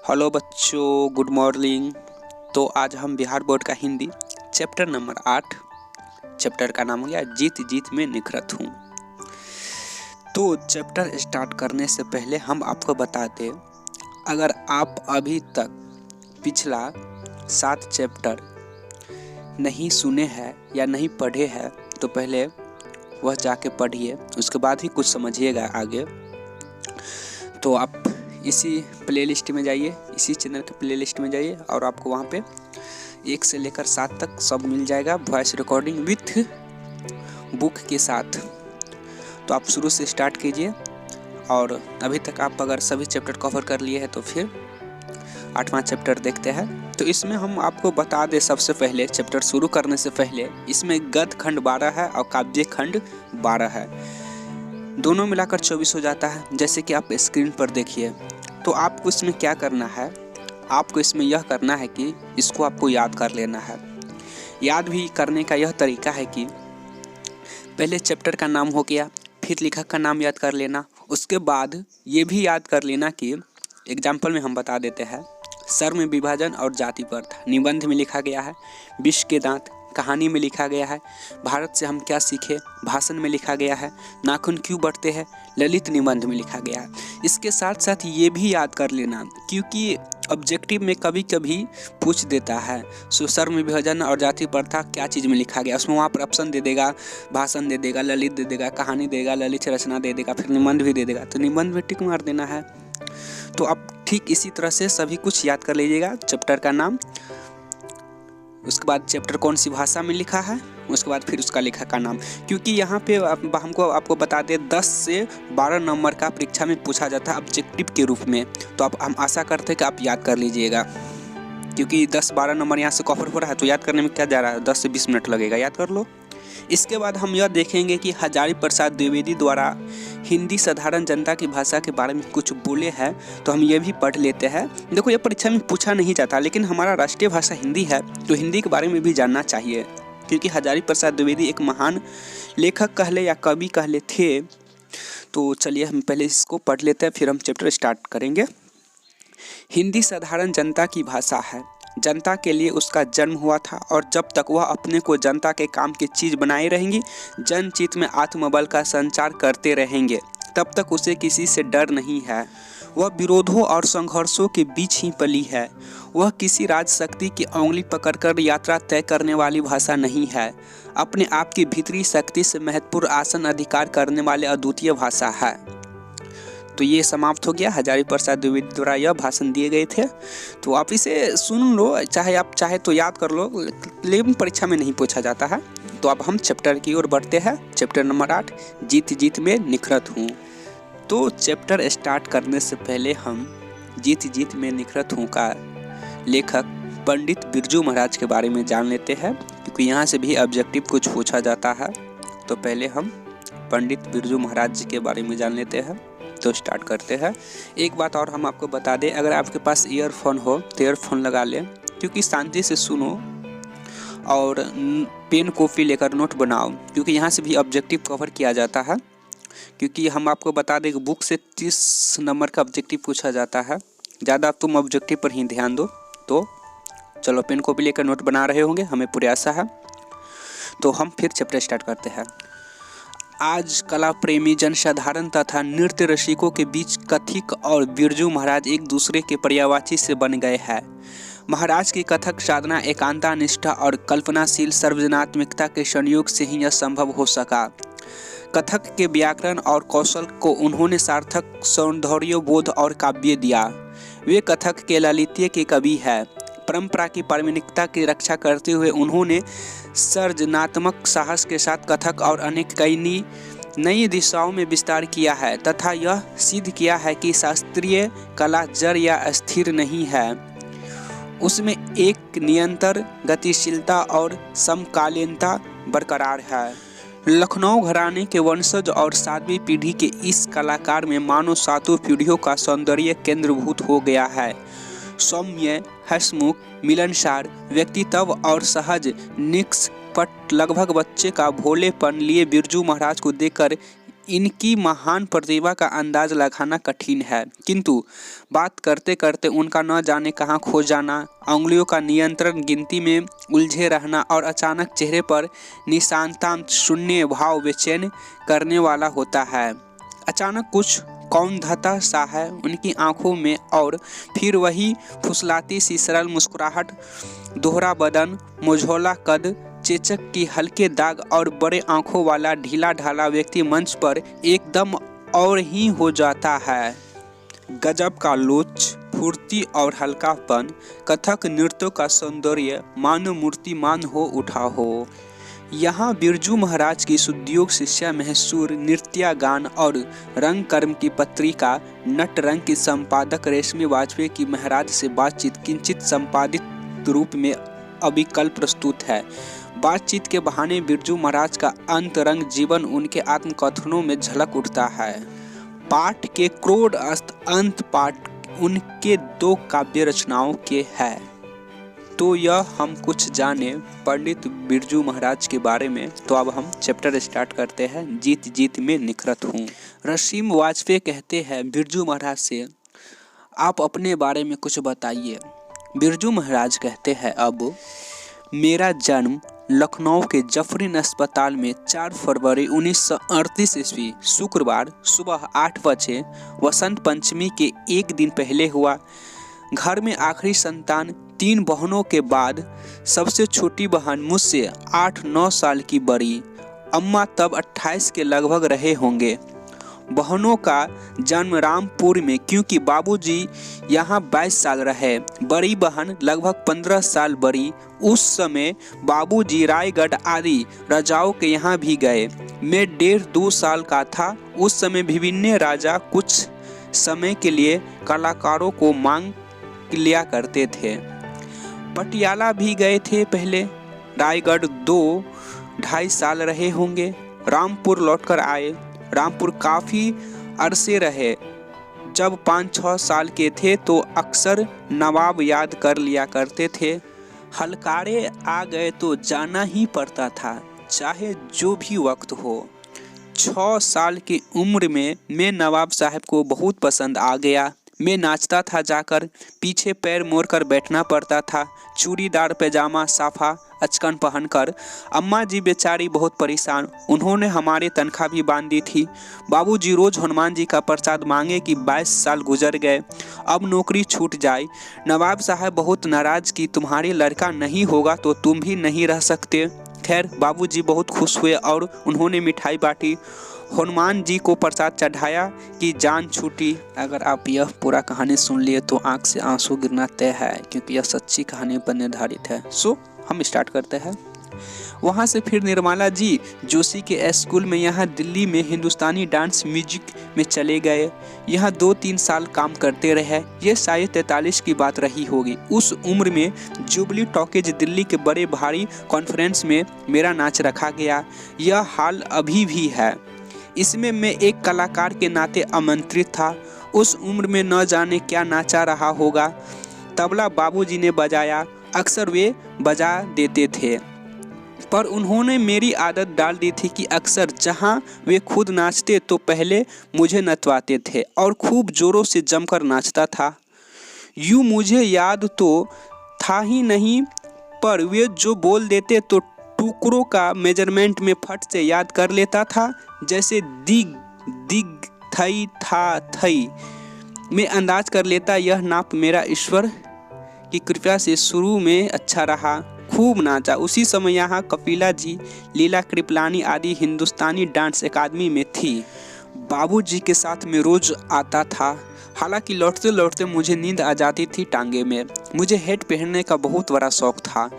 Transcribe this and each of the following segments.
Hello बच्चों, good morning. तो आज हम बिहार बोर्ड का हिंदी चैप्टर नंबर 8, चैप्टर का नाम हो गया जीत जीत में निखरत हूँ। तो चैप्टर स्टार्ट करने से पहले हम आपको बता दें, अगर आप अभी तक पिछला 7 चैप्टर नहीं सुने हैं या नहीं पढ़े हैं तो पहले वह जाके पढ़िए, उसके बाद ही कुछ समझिएगा आगे। तो आप इसी प्लेलिस्ट में जाइए, इसी चैनल के प्लेलिस्ट में जाइए और आपको वहाँ पे 1 से लेकर 7 तक सब मिल जाएगा, वॉइस रिकॉर्डिंग विथ बुक के साथ। तो आप शुरू से स्टार्ट कीजिए और अभी तक आप अगर सभी चैप्टर कवर कर लिए हैं तो फिर 8वां चैप्टर देखते हैं। तो इसमें हम आपको बता दें, सबसे पहले चैप्टर शुरू करने से पहले इसमें गद्य खंड 12 है और काव्य खंड 12 है, दोनों मिलाकर 24 हो जाता है, जैसे कि आप स्क्रीन पर देखिए। तो आपको इसमें क्या करना है, आपको इसमें यह करना है कि इसको आपको याद कर लेना है। याद भी करने का यह तरीका है कि पहले चैप्टर का नाम हो गया, फिर लेखक का नाम याद कर लेना, उसके बाद ये भी याद कर लेना कि एग्जाम्पल में हम बता देते हैं, सर में विभाजन और जाति पर था, निबंध में लिखा गया है, विष के दांत कहानी में लिखा गया है, भारत से हम क्या सीखे भाषण में लिखा गया है, नाखून क्यों बढ़ते हैं ललित निबंध में लिखा गया है। इसके साथ साथ ये भी याद कर लेना, क्योंकि ऑब्जेक्टिव में कभी कभी पूछ देता है सर में विभाजन और जाति प्रथा क्या चीज़ में लिखा गया, उसमें वहाँ पर ऑप्शन दे देगा, भाषण दे देगा, ललित दे देगा, कहानी देगा, ललित रचना दे देगा, फिर निबंध भी दे देगा, तो निबंध में टिक मार देना है। तो आप ठीक इसी तरह से सभी कुछ याद कर लीजिएगा, चैप्टर का नाम, उसके बाद चैप्टर कौन सी भाषा में लिखा है, उसके बाद फिर उसका लेखक का नाम। क्योंकि यहाँ पे हमको आपको बता दें 10 से 12 नंबर का परीक्षा में पूछा जाता है ऑब्जेक्टिव के रूप में, तो आप हम आशा करते हैं कि आप याद कर लीजिएगा, क्योंकि 10-12 नंबर यहाँ से कवर हो रहा है, तो याद करने में क्या जा रहा है, 10 से 20 मिनट लगेगा, याद कर लो। इसके बाद हम यह देखेंगे कि हजारी प्रसाद द्विवेदी द्वारा हिंदी साधारण जनता की भाषा के बारे में कुछ बोले हैं, तो हम ये भी पढ़ लेते हैं। देखो, ये परीक्षा में पूछा नहीं जाता, लेकिन हमारा राष्ट्रीय भाषा हिंदी है, तो हिंदी के बारे में भी जानना चाहिए, क्योंकि हजारी प्रसाद द्विवेदी एक महान लेखक कहले या कवि कहले थे। तो चलिए हम पहले इसको पढ़ लेते हैं, फिर हम चैप्टर स्टार्ट करेंगे। हिंदी साधारण जनता की भाषा है, जनता के लिए उसका जन्म हुआ था, और जब तक वह अपने को जनता के काम की चीज़ बनाए रहेंगी, जनचित में आत्मबल का संचार करते रहेंगे, तब तक उसे किसी से डर नहीं है। वह विरोधों और संघर्षों के बीच ही पली है। वह किसी राजशक्ति की उंगली पकड़कर यात्रा तय करने वाली भाषा नहीं है, अपने आप की भीतरी शक्ति से महत्वपूर्ण आसन अधिकार करने वाले अद्वितीय भाषा है। तो ये समाप्त हो गया, हजारी प्रसाद द्विवेदी द्वारा यह भाषण दिए गए थे। तो आप इसे सुन लो, चाहे आप चाहे तो याद कर लो, लेकिन परीक्षा में नहीं पूछा जाता है। तो अब हम चैप्टर की ओर बढ़ते हैं, चैप्टर नंबर 8, जीत जीत में निखरत हूँ। तो चैप्टर स्टार्ट करने से पहले हम जीत जीत में निखरत हूँ का लेखक पंडित बिरजू महाराज के बारे में जान लेते हैं, क्योंकि यहाँ से भी ऑब्जेक्टिव कुछ पूछा जाता है। तो पहले हम पंडित बिरजू महाराज जी के बारे में जान लेते हैं, तो स्टार्ट करते हैं। एक बात और हम आपको बता दें, अगर आपके पास ईयरफोन हो तो ईयरफोन लगा लें, क्योंकि शांति से सुनो और पेन कॉपी लेकर नोट बनाओ, क्योंकि यहाँ से भी ऑब्जेक्टिव कवर किया जाता है। क्योंकि हम आपको बता दें कि बुक से 30 नंबर का ऑब्जेक्टिव पूछा जाता है, ज़्यादा तुम ऑब्जेक्टिव पर ही ध्यान दो। तो चलो, पेन कॉपी लेकर नोट बना रहे होंगे, हमें पूरी आशा है। तो हम फिर चैप्टर स्टार्ट करते हैं। आज कला प्रेमी जनसाधारण तथा नृत्य रसिकों के बीच कथिक और बिरजू महाराज एक दूसरे के पर्यायवाची से बन गए हैं। महाराज की कथक साधना एकांता निष्ठा और कल्पनाशील सर्वजनात्मिकता के संयोग से ही यह संभव हो सका। कथक के व्याकरण और कौशल को उन्होंने सार्थक सौंदर्य बोध और काव्य दिया। वे कथक के ललितीय के कवि हैं। परंपरा की पारमाणिकता की रक्षा करते हुए उन्होंने सर्जनात्मक साहस के साथ कथक और अनेक कई नई दिशाओं में विस्तार किया है, तथा यह सिद्ध किया है कि शास्त्रीय कला जड़ या स्थिर नहीं है, उसमें एक निरंतर गतिशीलता और समकालीनता बरकरार है। लखनऊ घराने के वंशज और 7वीं पीढ़ी के इस कलाकार में मानो 7 पीढ़ियों का सौंदर्य केंद्रभूत हो गया है। सौम्य, हंसमुख, मिलनसार व्यक्तित्व और सहज निष्कपट लगभग बच्चे का भोलेपन लिए बिरजू महाराज को देखकर इनकी महान प्रतिभा का अंदाज लगाना कठिन है, किंतु बात करते करते उनका न जाने कहाँ खो जाना, उंगलियों का नियंत्रण, गिनती में उलझे रहना और अचानक चेहरे पर निशानता शून्य भाव बेचैन करने वाला होता है। अचानक कुछ कौंधता सा है उनकी आंखों में और फिर वही फुसलाती सी सरल मुस्कुराहट, दोहरा बदन, मुझौला कद, चेचक की हल्के दाग और बड़े आंखों वाला ढीला ढाला व्यक्ति मंच पर एकदम और ही हो जाता है। गजब का लोच, फुर्ती और हल्कापन, कथक नृत्य का सौंदर्य मानो मूर्तिमान हो उठा हो। यहाँ बिरजू महाराज की सुद्योग शिष्या महसूर नृत्य गान और रंग कर्म की पत्रिका नट रंग की संपादक रेशमी वाजपेयी की महाराज से बातचीत किंचित संपादित रूप में अविकल प्रस्तुत है। बातचीत के बहाने बिरजू महाराज का अंतरंग जीवन उनके आत्मकथनों में झलक उठता है। पाठ के क्रोध अंत पाठ उनके 2 काव्य रचनाओं के है। तो यह हम कुछ जाने पंडित बिरजू महाराज के बारे में। तो अब हम चैप्टर स्टार्ट करते हैं। जीत जीत में निखरत हूँ। रेशमी वाजपेयी कहते हैं बिरजू महाराज से, आप अपने बारे में कुछ बताइए। बिरजू महाराज कहते हैं, अब मेरा जन्म लखनऊ के जफरीन अस्पताल में 4 फरवरी 1938 ईस्वी शुक्रवार सुबह 8 बजे वसंत पंचमी के एक दिन पहले हुआ। घर में आखिरी संतान, 3 बहनों के बाद सबसे छोटी बहन मुझसे 8-9 साल की बड़ी। अम्मा तब 28 के लगभग रहे होंगे। बहनों का जन्म रामपुर में, क्योंकि बाबूजी यहाँ 22 साल रहे। बड़ी बहन लगभग 15 साल बड़ी। उस समय बाबूजी रायगढ़ आदि राजाओं के यहाँ भी गए। मैं 1.5-2 साल का था। उस समय विभिन्न राजा कुछ समय के लिए कलाकारों को मांग लिया करते थे। पटियाला भी गए थे पहले। रायगढ़ 2-2.5 साल रहे होंगे। रामपुर लौटकर आए। रामपुर काफ़ी अरसे रहे। जब 5-6 साल के थे तो अक्सर नवाब याद कर लिया करते थे। हलकारे आ गए तो जाना ही पड़ता था, चाहे जो भी वक्त हो। 6 साल की उम्र में मैं नवाब साहब को बहुत पसंद आ गया। मैं नाचता था जाकर, पीछे पैर मोड़कर बैठना पड़ता था, चूड़ीदार पैजामा साफा अचकन पहनकर। अम्मा जी बेचारी बहुत परेशान। उन्होंने हमारे तनख्वाह भी बांध दी थी। बाबूजी रोज हनुमान जी का प्रसाद मांगे कि 22 साल गुजर गए, अब नौकरी छूट जाए। नवाब साहब बहुत नाराज कि तुम्हारे लड़का नहीं होगा तो तुम भी नहीं रह सकते। खैर बाबूजी बहुत खुश हुए और उन्होंने मिठाई बांटी, हनुमान जी को प्रसाद चढ़ाया कि जान छूटी। अगर आप यह पूरा कहानी सुन लिए तो आंख से आंसू गिरना तय है, क्योंकि यह सच्ची कहानी पर निर्धारित है। सो हम स्टार्ट करते हैं। वहाँ से फिर निर्मला जी जोशी के स्कूल में, यहाँ दिल्ली में हिंदुस्तानी डांस म्यूजिक में चले गए। यहाँ 2-3 साल काम करते रहे। ये शायद 43 की बात रही होगी। उस उम्र में जुबली टॉकीज दिल्ली के बड़े भारी कॉन्फ्रेंस में मेरा नाच रखा गया। यह हाल अभी भी है। इसमें मैं एक कलाकार के नाते आमंत्रित था। उस उम्र में न जाने क्या नाचा रहा होगा। तबला बाबूजी ने बजाया, अक्सर वे बजा देते थे, पर उन्होंने मेरी आदत डाल दी थी कि अक्सर जहां वे खुद नाचते तो पहले मुझे नचवाते थे और खूब जोरों से जमकर नाचता था। यूँ मुझे याद तो था ही नहीं, पर वे जो बोल देते तो टुकड़ों का मेजरमेंट में फट से याद कर लेता था, जैसे दिग दिग थई था थई। मैं अंदाज कर लेता यह नाप मेरा ईश्वर की कृपा से शुरू में अच्छा रहा। खूब नाचा। उसी समय यहाँ कपिला जी, लीला कृपलानी आदि हिंदुस्तानी डांस अकादमी में थी। बाबूजी के साथ मैं रोज आता था। हालांकि लौटते लौटते मुझे नींद आ जाती थी टांगे में। मुझे हेड पहनने का बहुत बड़ा शौक था।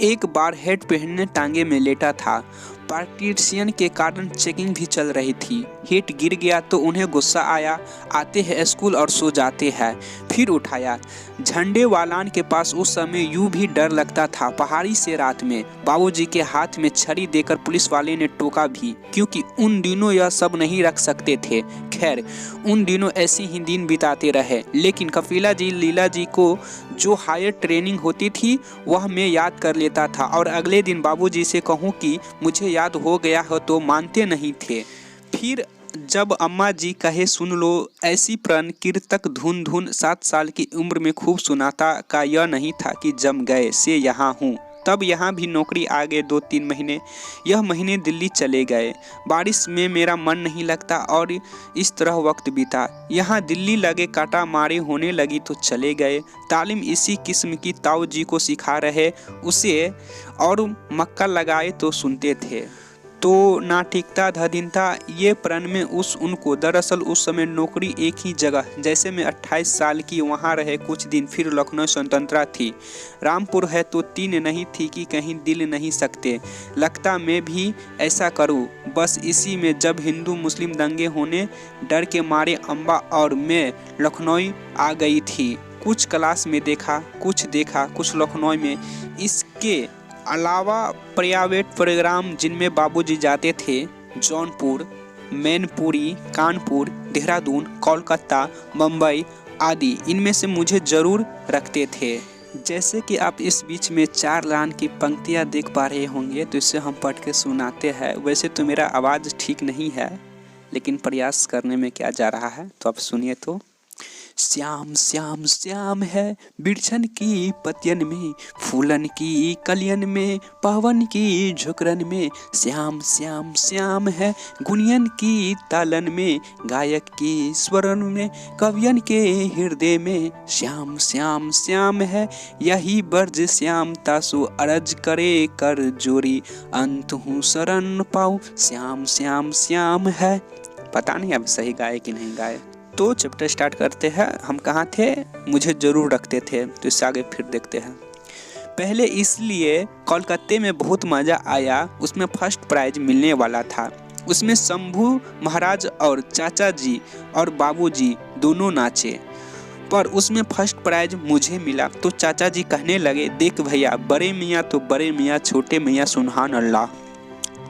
एक बार हेड पहनने टांगे में लेटा था। पार्टीशियन के कारण चेकिंग भी चल रही थी। हेड गिर गया तो उन्हें गुस्सा आया। आते हैं स्कूल और सो जाते हैं। फिर उठाया। झंडे वालान के पास उस समय यूं भी डर लगता था। पहाड़ी से रात में बाबूजी के हाथ में छड़ी देकर पुलिस वाले ने टोका भी, क्योंकि उन दिनों यह सब नहीं रख सकते थे। खैर उन दिनों ऐसे ही दिन बिताते रहे। लेकिन कपिला जी, लीला जी को जो हायर ट्रेनिंग होती थी वह मैं याद कर लेता था, और अगले दिन बाबूजी से कहूँ कि मुझे याद हो गया हो तो मानते नहीं थे। फिर जब अम्मा जी कहे सुन लो, ऐसी प्रण कीर्तक धुन धुन 7 साल की उम्र में खूब सुनाता का यह नहीं था कि जम गए से यहाँ हूँ। तब यहाँ भी नौकरी आ गए 2-3 महीने। यह महीने दिल्ली चले गए। बारिश में मेरा मन नहीं लगता और इस तरह वक्त बीता। यहाँ दिल्ली लगे काटा मारे होने लगी तो चले गए। तालीम इसी किस्म की ताऊ जी को सिखा रहे उसे, और मक्का लगाए तो सुनते थे। तो ना ठीकता धीनता ये प्रण में उनको। दरअसल उस समय नौकरी एक ही जगह, जैसे मैं 28 साल की वहाँ रहे कुछ दिन, फिर लखनऊ स्वतंत्रता थी। रामपुर है तो 3 नहीं थी कि कहीं दिल नहीं सकते। लगता मैं भी ऐसा करूँ। बस इसी में जब हिंदू मुस्लिम दंगे होने डर के मारे अम्बा और मैं लखनऊ आ गई थी। कुछ क्लास में देखा, कुछ लखनऊ में। इसके अलावा प्राइवेट प्रोग्राम जिनमें बाबूजी जाते थे, जौनपुर, मैनपुरी, कानपुर, देहरादून, कोलकाता, मुंबई आदि, इनमें से मुझे जरूर रखते थे। जैसे कि आप इस बीच में 4 लाइन की पंक्तियां देख पा रहे होंगे, तो इसे हम पढ़ के सुनाते हैं। वैसे तो मेरा आवाज़ ठीक नहीं है, लेकिन प्रयास करने में क्या जा रहा है, तो आप सुनिए तो। श्याम श्याम श्याम है बिरछन की पतियन में, फूलन की कलियन में, पवन की झुकरन में। श्याम श्याम श्याम है गुनियन की तालन में, गायक की स्वरन में, कवियन के हृदय में। श्याम श्याम श्याम है यही बर्ज श्याम तासु, अरज करे कर जोरी, अंत हूँ शरण पाऊँ। श्याम श्याम श्याम है। पता नहीं अब सही गाए कि नहीं गाए। तो चैप्टर स्टार्ट करते हैं। हम कहाँ थे, मुझे जरूर रखते थे, तो इससे आगे फिर देखते हैं। पहले इसलिए कोलकाता में बहुत मज़ा आया, उसमें फर्स्ट प्राइज मिलने वाला था। उसमें शंभू महाराज और चाचा जी और बाबूजी दोनों नाचे, पर उसमें फर्स्ट प्राइज मुझे मिला। तो चाचा जी कहने लगे, देख भैया, बड़े मियाँ तो बड़े मियाँ, छोटे मियाँ सुबहान अल्लाह।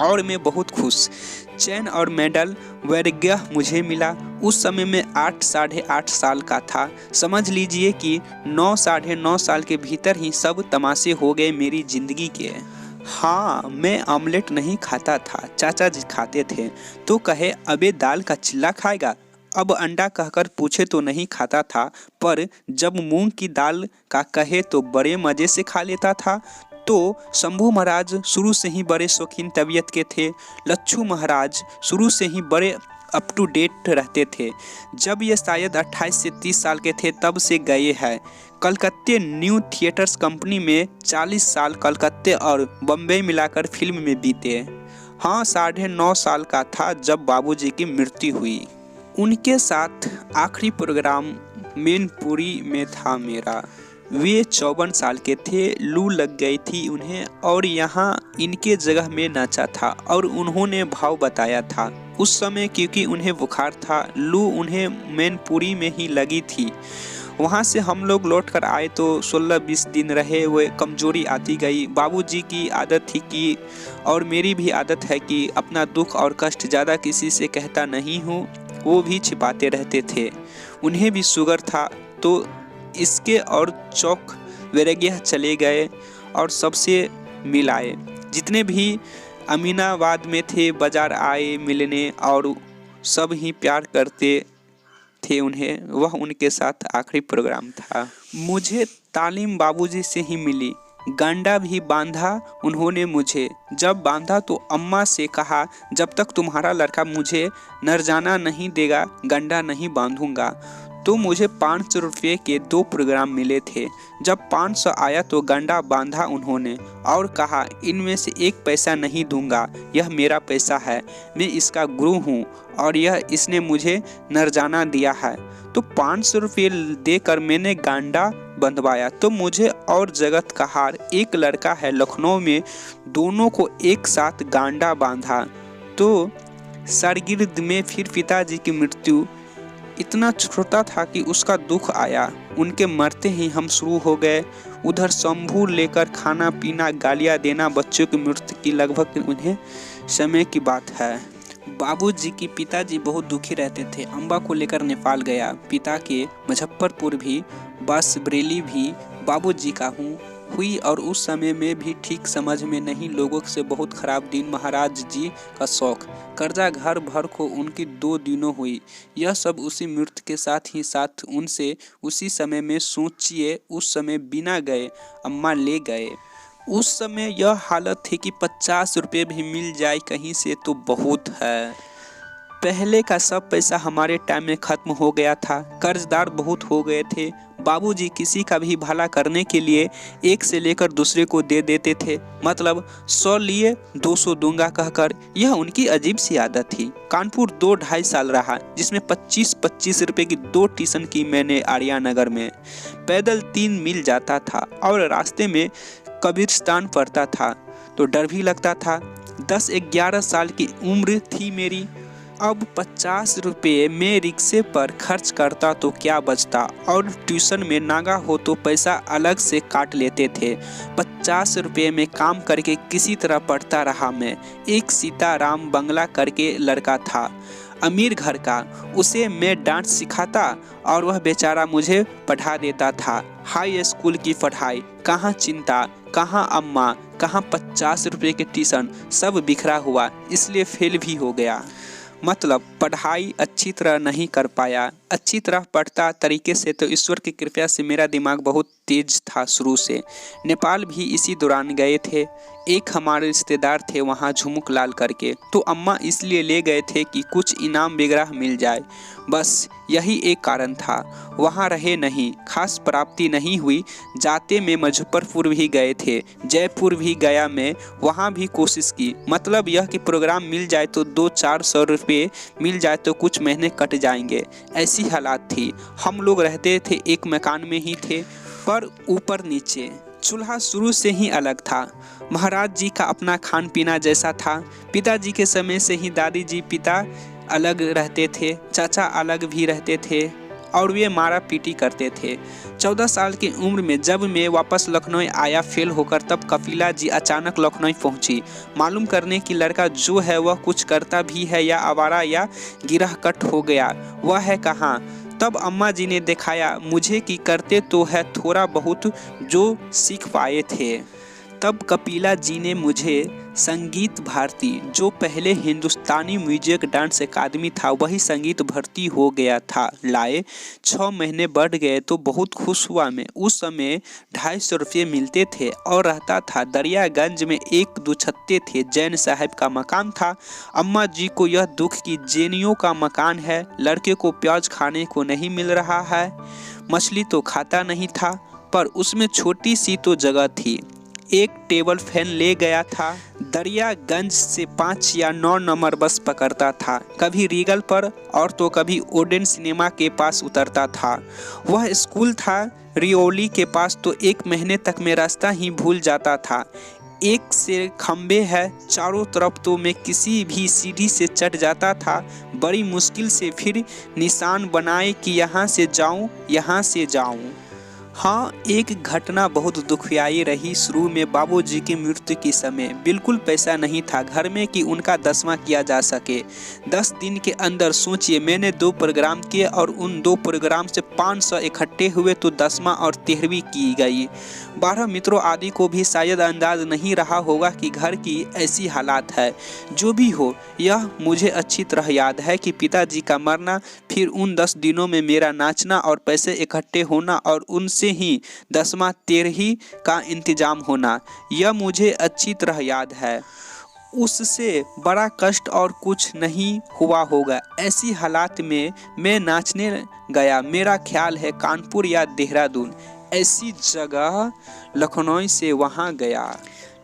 और मैं बहुत खुश। चैन और मेडल वगैरह मुझे मिला। उस समय मैं 8 साढ़े 8 साल का था। समझ लीजिए कि 9 साढ़े 9 साल के भीतर ही सब तमाशे हो गए मेरी जिंदगी के। हाँ, मैं ऑमलेट नहीं खाता था, चाचा जी खाते थे। तो कहे, अबे दाल का चिल्ला खाएगा। अब अंडा कहकर पूछे तो नहीं खाता था, पर जब मूंग की दाल का कहे तो बड़े मज़े से खा लेता था। तो शंभू महाराज शुरू से ही बड़े शौकीन तबीयत के थे। लच्छू महाराज शुरू से ही बड़े अप टू डेट रहते थे। जब ये शायद 28 से 30 साल के थे तब से गए हैं। कलकत्ते न्यू थिएटर्स कंपनी में 40 साल कलकत्ते और बम्बई मिलाकर फिल्म में बीते। हाँ, साढ़े 9 साल का था जब बाबूजी की मृत्यु हुई। उनके साथ आखिरी प्रोग्राम मैनपुरी में था मेरा। वे 54 साल के थे। लू लग गई थी उन्हें और यहाँ इनके जगह में नाचा था और उन्होंने भाव बताया था। उस समय क्योंकि उन्हें बुखार था, लू उन्हें मैनपुरी में ही लगी थी। वहाँ से हम लोग लौट कर आए तो 16-20 दिन रहे। वे कमजोरी आती गई। बाबूजी की आदत थी कि, और मेरी भी आदत है कि अपना दुख और कष्ट ज़्यादा किसी से कहता नहीं हूँ, वो भी छिपाते रहते थे। उन्हें भी शुगर था, तो इसके और चौक वगैरह चले गए और सबसे मिलाए। जितने भी अमीनाबाद में थे बाजार आए मिलने और सब ही प्यार करते थे उन्हें। वह उनके साथ आखिरी प्रोग्राम था। मुझे तालीम बाबूजी से ही मिली। गांडा भी बांधा उन्होंने मुझे। जब बांधा तो अम्मा से कहा, जब तक तुम्हारा लड़का मुझे नरजाना नहीं देगा गांडा नहीं बांधूंगा। तो मुझे 500 रुपये के 2 प्रोग्राम मिले थे। जब 500 आया तो गांडा बांधा उन्होंने और कहा, इनमें से 1 पैसा नहीं दूंगा, यह मेरा पैसा है, मैं इसका गुरु हूँ और यह इसने मुझे नरजाना दिया है। तो 500 रुपये देकर मैंने गांडा बंधवाया। तो मुझे और जगत का हार, एक लड़का है लखनऊ में, दोनों को एक साथ गांडा बांधा। तो शारगिर्द में फिर पिताजी की मृत्यु। इतना छोटा था कि उसका दुख आया। उनके मरते ही हम शुरू हो गए। उधर शंभू लेकर खाना पीना, गालियाँ देना, बच्चों की मृत्यु की लगभग उन्हें समय की बात है। बाबूजी की पिताजी बहुत दुखी रहते थे। अम्बा को लेकर नेपाल गया। पिता के मुजफ्फरपुर भी, बस बरेली भी बाबूजी का हूँ। हुई और उस समय में भी ठीक समझ में नहीं, लोगों से बहुत खराब दिन। महाराज जी का शौक, कर्जा घर भर को उनकी 2 दिनों हुई। यह सब उसी मृत्यु के साथ ही साथ उनसे उसी समय में। सोचिए, उस समय बिना गए अम्मा ले गए। उस समय यह हालत थी कि 50 रुपये भी मिल जाए कहीं से तो बहुत है। पहले का सब पैसा हमारे टाइम में खत्म हो गया था, कर्जदार बहुत हो गए थे। बाबूजी किसी का भी भला करने के लिए एक से लेकर दूसरे को दे देते थे, मतलब 100 लिए 200 दूंगा कहकर। यह उनकी अजीब सी आदत थी। कानपुर 2-2.5 साल रहा, जिसमें 25-25 रुपए की 2 ट्यूशन की मैंने आर्यानगर में। पैदल 3 मील जाता था और रास्ते में कब्रिस्तान पड़ता था तो डर भी लगता था। 10-11 साल की उम्र थी मेरी। अब 50 रुपये में रिक्शे पर खर्च करता तो क्या बचता, और ट्यूशन में नागा हो तो पैसा अलग से काट लेते थे। 50 रुपये में काम करके किसी तरह पढ़ता रहा मैं। एक सीताराम बंगला करके लड़का था, अमीर घर का। उसे मैं डांस सिखाता और वह बेचारा मुझे पढ़ा देता था। हाई स्कूल की पढ़ाई, कहाँ चिंता, कहाँ अम्मा, कहाँ 50 रुपये के ट्यूशन, सब बिखरा हुआ, इसलिए फेल भी हो गया। मतलब पढ़ाई अच्छी तरह नहीं कर पाया। अच्छी तरह पढ़ता तरीके से तो ईश्वर की कृपा से मेरा दिमाग बहुत तेज था शुरू से। नेपाल भी इसी दौरान गए थे। एक हमारे रिश्तेदार थे वहाँ झुमुक लाल करके, तो अम्मा इसलिए ले गए थे कि कुछ इनाम वगैरह मिल जाए, बस यही एक कारण था। वहाँ रहे नहीं, खास प्राप्ति नहीं हुई। जाते में मुजफ्फरपुर भी गए थे, जयपुर भी गया मैं, वहाँ भी कोशिश की। मतलब यह कि प्रोग्राम मिल जाए तो 200-400 रुपये मिल जाए तो कुछ महीने कट जाएंगे, ऐसी हालात थी। हम लोग रहते थे एक मकान में ही थे, पर ऊपर नीचे। चूल्हा शुरू से ही अलग था। महाराज जी का अपना खान पीना जैसा था। पिताजी के समय से ही दादी जी पिता अलग रहते थे, चाचा अलग भी रहते थे और वे मारा पीटी करते थे। 14 साल की उम्र में जब मैं वापस लखनऊ आया फेल होकर, तब कपिला जी अचानक लखनऊ पहुंची, मालूम करने की लड़का जो है वह कुछ करता भी है या आवारा या गिरहकट हो गया, वह है कहाँ। तब अम्मा जी ने दिखाया मुझे कि करते तो है थोड़ा बहुत जो सीख पाए थे। तब कपिला जी ने मुझे संगीत भारती, जो पहले हिंदुस्तानी म्यूजिक डांस अकादमी था वही संगीत भर्ती हो गया था, लाए। 6 महीने बढ़ गए तो बहुत खुश हुआ मैं। उस समय 250 रुपये मिलते थे और रहता था दरियागंज में। 1-2 छत्ते थे, जैन साहब का मकान था। अम्मा जी को यह दुख कि जैनियों का मकान है, लड़के को प्याज खाने को नहीं मिल रहा है। मछली तो खाता नहीं था, पर उसमें छोटी सी तो जगह थी। एक टेबल फैन ले गया था। दरियागंज से 5 या 9 नंबर बस पकड़ता था, कभी रीगल पर और तो कभी ओडेन सिनेमा के पास उतरता था। वह स्कूल था रियोली के पास, तो 1 महीने तक मैं रास्ता ही भूल जाता था। एक से खंबे है चारों तरफ, तो मैं किसी भी सीढ़ी से चढ़ जाता था बड़ी मुश्किल से, फिर निशान बनाए कि यहाँ से जाऊँ, यहाँ से जाऊँ। हाँ, एक घटना बहुत दुखदाई रही। शुरू में बाबूजी की मृत्यु के समय बिल्कुल पैसा नहीं था घर में कि उनका 10वां किया जा सके। 10 दिन के अंदर सोचिए, मैंने 2 प्रोग्राम किए और उन 2 प्रोग्राम से 500 इकट्ठे हुए तो 10वां और 13वीं की गई। 12 मित्रों आदि को भी शायद अंदाज नहीं रहा होगा कि घर की ऐसी हालात है। जो भी हो, यह मुझे अच्छी तरह याद है कि पिताजी का मरना, फिर उन 10 दिनों में मेरा नाचना और पैसे इकट्ठे होना और उनसे ही 10वां 13वीं का इंतजाम होना, यह मुझे अच्छी तरह याद है। उससे बड़ा कष्ट और कुछ नहीं हुआ होगा। ऐसी हालात में मैं नाचने गया, मेरा ख्याल है कानपुर या देहरादून, ऐसी जगह लखनऊ से वहाँ गया।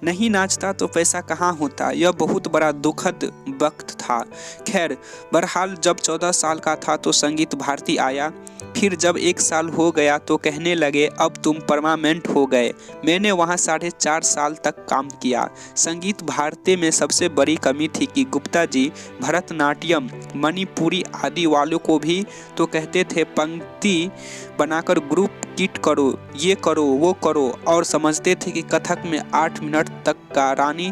नहीं नाचता तो पैसा कहाँ होता, यह बहुत बड़ा दुखद वक्त था। खैर बहरहाल, जब 14 साल का था तो संगीत भारती आया। फिर जब 1 साल हो गया तो कहने लगे अब तुम परमानेंट हो गए। मैंने वहाँ 4.5 साल तक काम किया। संगीत भारती में सबसे बड़ी कमी थी कि गुप्ता जी भरतनाट्यम, मणिपुरी आदि वालों को भी तो कहते थे पंक्ति बनाकर ग्रुप किट करो, ये करो वो करो, और समझते थे कि कथक में 8 मिनट तक का रानी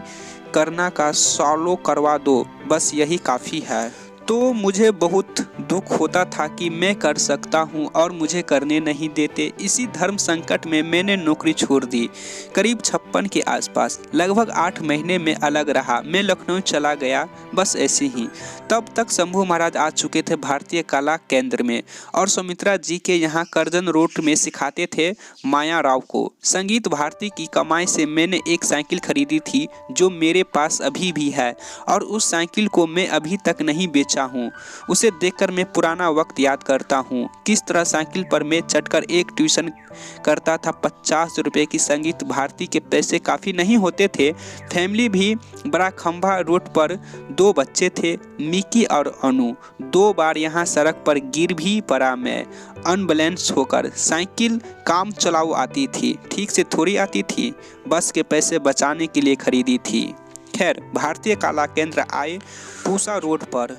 करना का सॉलो करवा दो, बस यही काफ़ी है। तो मुझे बहुत दुख होता था कि मैं कर सकता हूं और मुझे करने नहीं देते। इसी धर्म संकट में मैंने नौकरी छोड़ दी। करीब 56 के आसपास लगभग 8 महीने में अलग रहा। मैं लखनऊ चला गया, बस ऐसे ही। तब तक शंभू महाराज आ चुके थे भारतीय कला केंद्र में और सुमित्रा जी के यहाँ करजन रोड में सिखाते थे माया राव को। संगीत भारती की कमाई से मैंने एक साइकिल खरीदी थी जो मेरे पास अभी भी है और उस साइकिल को मैं अभी तक नहीं बेचा हूँ। उसे देखकर मैं पुराना वक्त याद करता हूँ, किस तरह साइकिल पर मैं चढ़कर एक ट्यूशन करता था। 50 रुपए की संगीत भारती के पैसे काफ़ी नहीं होते थे। फैमिली भी बड़ा खंभा रोड पर 2 बच्चे थे, मिकी और अनु। 2 बार यहाँ सड़क पर गिर भी पड़ा मैं, अनबैलेंस होकर। साइकिल काम चलाऊ आती थी, ठीक से थोड़ी आती थी, बस के पैसे बचाने के लिए खरीदी थी। खैर, भारतीय कला केंद्र आए पूसा रोड पर।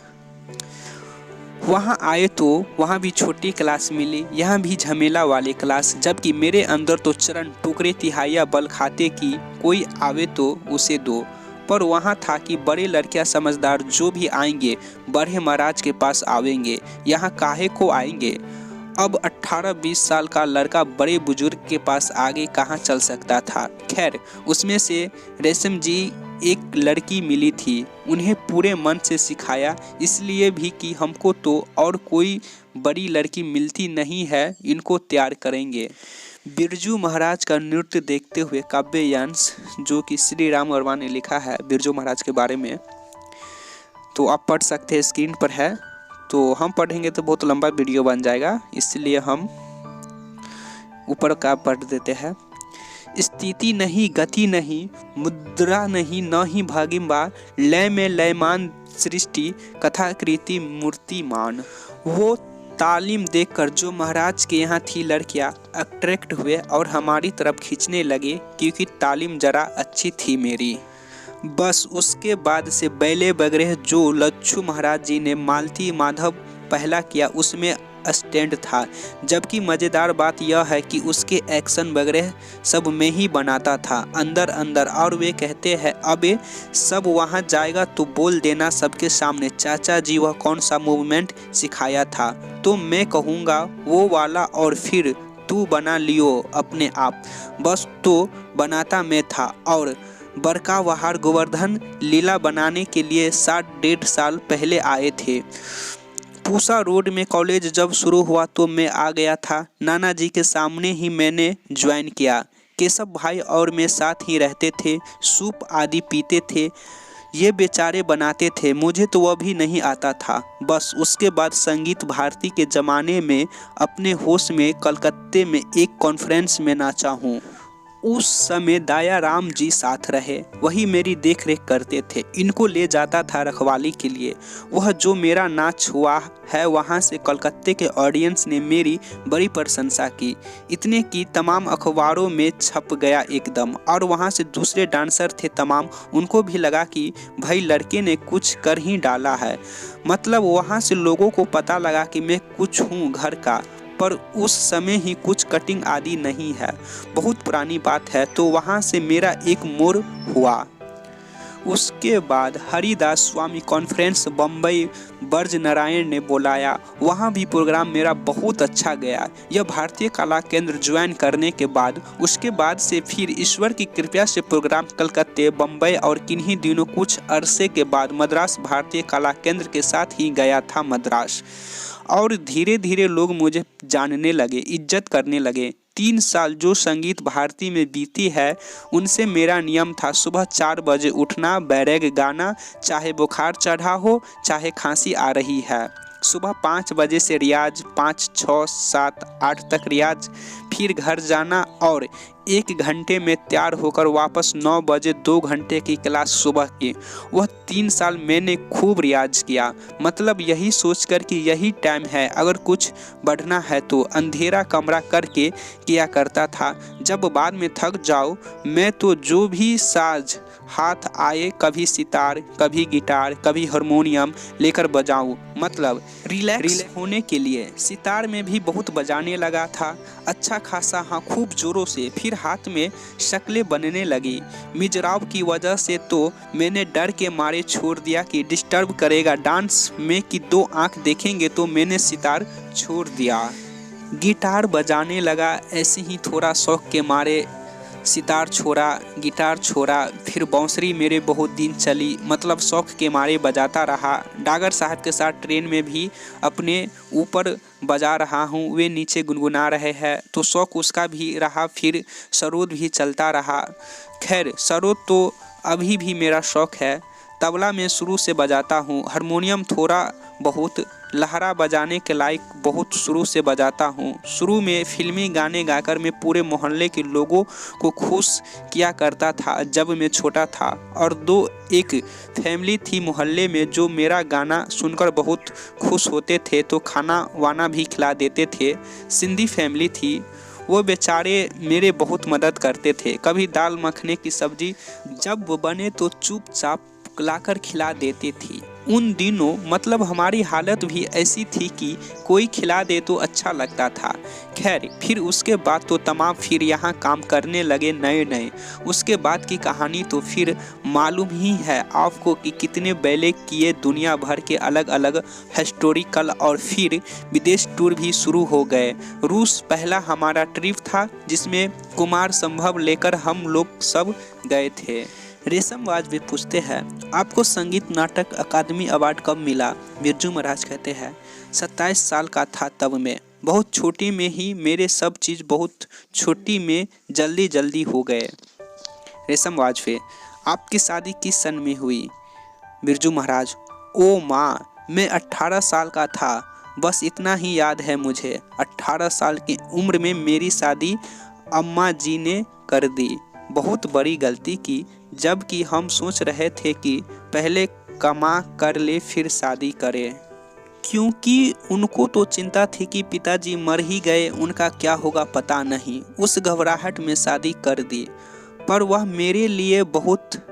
वहाँ आए तो वहाँ भी छोटी क्लास मिली, यहाँ भी झमेला वाली क्लास, जबकि मेरे अंदर तो चरण टुकड़े तिहाइया बल खाते कि कोई आवे तो उसे दो। पर वहाँ था कि बड़े लड़कियाँ समझदार जो भी आएंगे बड़े महाराज के पास आवेंगे, यहाँ काहे को आएंगे। अब 18-20 साल का लड़का बड़े बुजुर्ग के पास आगे कहाँ चल सकता था। खैर, उसमें से रेशम जी एक लड़की मिली थी। उन्हें पूरे मन से सिखाया, इसलिए भी कि हमको तो और कोई बड़ी लड़की मिलती नहीं है, इनको तैयार करेंगे। बिरजू महाराज का नृत्य देखते हुए काव्यांश, जो कि श्री राम वर्मा ने लिखा है बिरजू महाराज के बारे में, तो आप पढ़ सकते हैं, स्क्रीन पर है। तो हम पढ़ेंगे तो बहुत लंबा वीडियो बन जाएगा, इसलिए हम ऊपर का पढ़ देते हैं। स्थिति नहीं, गति नहीं, मुद्रा नहीं, न ही भागिम्बा, लय में लयमान सृष्टि, कथाकृति मूर्तिमान। वो तालीम देखकर जो महाराज के यहाँ थी लड़कियाँ अट्रैक्ट हुए और हमारी तरफ खींचने लगे, क्योंकि तालीम जरा अच्छी थी मेरी। बस उसके बाद से बैले बगैरह जो लच्छू महाराज जी ने मालती माधव पहला किया उसमें स्टैंड था। जबकि मज़ेदार बात यह है कि उसके एक्शन वगैरह सब मैं ही बनाता था अंदर अंदर। और वे कहते हैं अबे सब वहाँ जाएगा तो बोल देना सबके सामने, चाचा जी वह कौन सा मूवमेंट सिखाया था। तो मैं कहूँगा वो वाला, और फिर तू बना लियो अपने आप। बस तो बनाता मैं था। और बरका वहार गोवर्धन लीला बनाने के लिए 60-1.5 साल पहले आए थे। पूसा रोड में कॉलेज जब शुरू हुआ तो मैं आ गया था। नाना जी के सामने ही मैंने ज्वाइन किया। केशव भाई और मैं साथ ही रहते थे, सूप आदि पीते थे। ये बेचारे बनाते थे, मुझे तो वह भी नहीं आता था। बस उसके बाद संगीत भारती के ज़माने में अपने होश में कलकत्ते में एक कॉन्फ्रेंस में नाचा हूँ। उस समय दाया राम जी साथ रहे, वही मेरी देख रेख करते थे। इनको ले जाता था रखवाली के लिए। वह जो मेरा नाच हुआ है वहाँ से कलकत्ते के ऑडियंस ने मेरी बड़ी प्रशंसा की, इतने कि तमाम अखबारों में छप गया एकदम। और वहाँ से दूसरे डांसर थे तमाम, उनको भी लगा कि भाई लड़के ने कुछ कर ही डाला है। मतलब वहाँ से लोगों को पता लगा कि मैं कुछ हूँ घर का। पर उस समय ही कुछ कटिंग आदि नहीं है, बहुत पुरानी बात है। तो वहाँ से मेरा एक मोड़ हुआ। उसके बाद हरिदास स्वामी कॉन्फ्रेंस बम्बई ब्रज नारायण ने बुलाया, वहाँ भी प्रोग्राम मेरा बहुत अच्छा गया। यह भारतीय कला केंद्र ज्वाइन करने के बाद उसके बाद से फिर ईश्वर की कृपा से प्रोग्राम कलकत्ते, बम्बई और किन्हीं दिनों कुछ अरसे के बाद मद्रास भारतीय कला केंद्र के साथ ही गया था मद्रास। और धीरे धीरे लोग मुझे जानने लगे, इज्जत करने लगे। 3 साल जो संगीत भारती में बीती है उनसे मेरा नियम था सुबह 4 बजे उठना, बैरेग गाना, चाहे बुखार चढ़ा हो चाहे खांसी आ रही है। सुबह 5 बजे से रियाज, 5, 6, 7, 8 तक रियाज, फिर घर जाना और 1 घंटे में तैयार होकर वापस 9 बजे 2 घंटे की क्लास सुबह की। वह 3 साल मैंने खूब रियाज किया, मतलब यही सोचकर कि यही टाइम है, अगर कुछ बढ़ना है तो अंधेरा कमरा करके किया करता था। जब बाद में थक जाओ मैं तो जो भी साज हाथ आए, कभी सितार, कभी गिटार, कभी हारमोनियम लेकर बजाऊं, मतलब रिलैक्स होने के लिए। सितार में भी बहुत बजाने लगा था, अच्छा खासा, हाँ खूब जोरों से। फिर हाथ में शक्लें बनने लगी। मिजराब की वजह से तो मैंने डर के मारे छोड़ दिया कि डिस्टर्ब करेगा डांस में कि 2 आंख देखेंगे, तो मैंने सितार छोड़ दिया। गिटार बजाने लगा, ऐसे ही थोड़ा शौक के मारे सितार छोड़ा, गिटार छोड़ा। फिर बांसुरी मेरे बहुत दिन चली, मतलब शौक के मारे बजाता रहा। डागर साहब के साथ ट्रेन में भी अपने ऊपर बजा रहा हूँ, वे नीचे गुनगुना रहे हैं, तो शौक उसका भी रहा। फिर सरोद भी चलता रहा। खैर, सरोद तो अभी भी मेरा शौक है। तबला में शुरू से बजाता हूँ, हारमोनियम थोड़ा बहुत, लहरा बजाने के लायक बहुत शुरू से बजाता हूँ। शुरू में फिल्मी गाने गाकर मैं पूरे मोहल्ले के लोगों को खुश किया करता था जब मैं छोटा था। और एक फैमिली थी मोहल्ले में जो मेरा गाना सुनकर बहुत खुश होते थे, तो खाना वाना भी खिला देते थे। सिंधी फैमिली थी, वो बेचारे मेरे बहुत मदद करते थे। कभी दाल मखने की सब्जी जब वो बने तो चुपचाप लाकर खिला देती थी। उन दिनों मतलब हमारी हालत भी ऐसी थी कि कोई खिला दे तो अच्छा लगता था। खैर, फिर उसके बाद तो तमाम फिर यहाँ काम करने लगे नए। उसके बाद की कहानी तो फिर मालूम ही है आपको कि कितने बैले किए, दुनिया भर के अलग अलग हिस्टोरिकल और फिर विदेश टूर भी शुरू हो गए। रूस पहला हमारा ट्रिप था जिसमें कुमार संभव लेकर हम लोग सब गए थे। रेशम वाजपेयी पूछते हैं, आपको संगीत नाटक अकादमी अवार्ड कब मिला? बिरजू महाराज कहते हैं, 27 साल का था तब मैं। बहुत छोटी में ही मेरे सब चीज़ बहुत छोटी में जल्दी हो गए। रेशम वाजपेयी, आपकी शादी किस सन में हुई? बिरजू महाराज, ओ माँ, मैं 18 साल का था, बस इतना ही याद है मुझे। 18 साल की उम्र में मेरी शादी अम्मा जी ने कर दी। बहुत बड़ी गलती की, जबकि हम सोच रहे थे कि पहले कमा कर ले फिर शादी करें, क्योंकि उनको तो चिंता थी कि पिताजी मर ही गए, उनका क्या होगा पता नहीं। उस घबराहट में शादी कर दी, पर वह मेरे लिए बहुत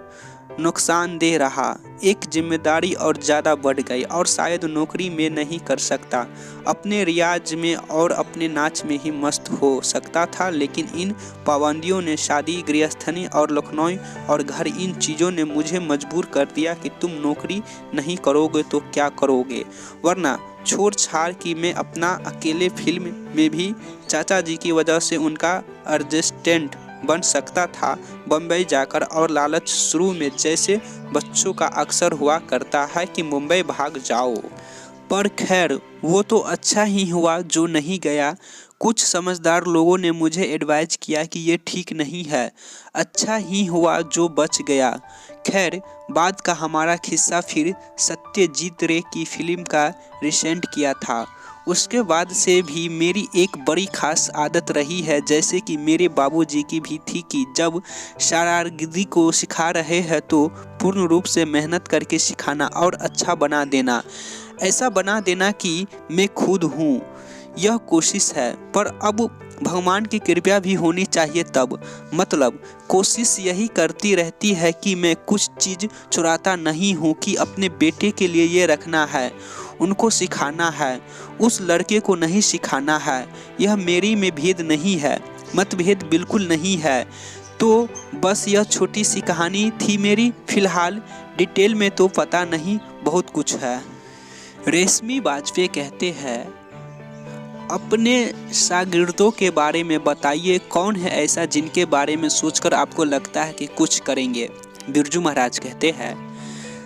नुकसानदेह रहा। एक जिम्मेदारी और ज़्यादा बढ़ गई और शायद नौकरी में नहीं कर सकता, अपने रियाज में और अपने नाच में ही मस्त हो सकता था। लेकिन इन पाबंदियों ने, शादी, गृहस्थनी और लखनऊ और घर, इन चीज़ों ने मुझे मजबूर कर दिया कि तुम नौकरी नहीं करोगे तो क्या करोगे, वरना छोड़ छाड़ कि मैं अपना अकेले फिल्म में भी चाचा जी की वजह से उनका असिस्टेंट बन सकता था बम्बई जाकर। और लालच शुरू में जैसे बच्चों का अक्सर हुआ करता है कि मुंबई भाग जाओ, पर खैर वो तो अच्छा ही हुआ जो नहीं गया। कुछ समझदार लोगों ने मुझे एडवाइज किया कि ये ठीक नहीं है, अच्छा ही हुआ जो बच गया। खैर, बाद का हमारा किस्सा फिर सत्यजीत रे की फिल्म का रिसेंट किया था। उसके बाद से भी मेरी एक बड़ी खास आदत रही है, जैसे कि मेरे बाबूजी की भी थी, कि जब शरारगिरी को सिखा रहे हैं तो पूर्ण रूप से मेहनत करके सिखाना और अच्छा बना देना, ऐसा बना देना कि मैं खुद हूँ। यह कोशिश है, पर अब भगवान की कृपा भी होनी चाहिए तब। मतलब कोशिश यही करती रहती है कि मैं कुछ चीज़ चुराता नहीं हूँ, कि अपने बेटे के लिए ये रखना है, उनको सिखाना है, उस लड़के को नहीं सिखाना है। यह मेरी में भेद नहीं है, मतभेद बिल्कुल नहीं है। तो बस यह छोटी सी कहानी थी मेरी। फिलहाल डिटेल में तो पता नहीं, बहुत कुछ है। रेशमी वाजपेयी कहते हैं, अपने शागिर्दों के बारे में बताइए, कौन है ऐसा जिनके बारे में सोचकर आपको लगता है कि कुछ करेंगे? बिरजू महाराज कहते हैं,